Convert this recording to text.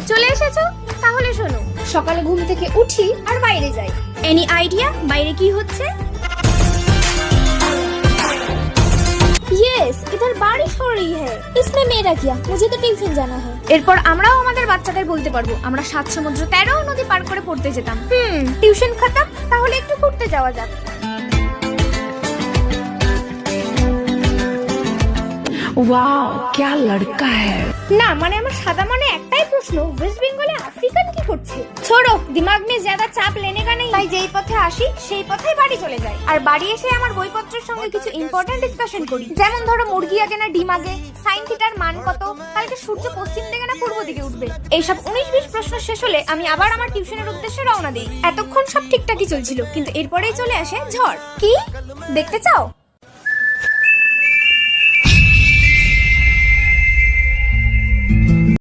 চলে এসেছো? তাহলে শোনো, সকালে ঘুম থেকে উঠি আর বাইরে যাই। এনি আইডিয়া বাইরে কি হচ্ছে? यस, इधर बारिश हो रही है। इसमें मेरा क्या? मुझे तो ट्यूशन जाना है। এরপর আমরাও আমাদের বাচ্চাদের বলতে পারবো আমরা 7 সমুদ্র 13 নদী পার করে পড়তে যেতাম। টিউশন খতম, তাহলে একটু ঘুরতে যাওয়া যাক। वाओ क्या लड़का है। না মানে আমার সাদা মনে একটাই প্রশ্ন, ওয়েস্ট বেঙ্গলে আফ্রিকান কি করছে? ছোড়ো, দিমাগ মে জ্যাদা চাপ লেনে কা নেই। তাই যেই পথে আসি সেই পথেই বাড়ি চলে যাই। আর বাড়ি এসে আমার বইপত্রের সঙ্গে কিছু ইম্পর্টেন্ট ডিসকাশন করি, যেমন ধরো মুরগি আগে না ডিম আগে, সাইন থিটার মান কত, কালকে সূর্য পশ্চিম দিকে না পূর্ব দিকে উঠবে। এইসব 19-20 প্রশ্ন শেষ হলে আমি আবার আমার টিউশনের উদ্দেশ্যে রওনা দিই। এতক্ষণ সব ঠিকঠাকই চলছিল, কিন্তু এরপরেই চলে আসে ঝড়। কি দেখতে চাও?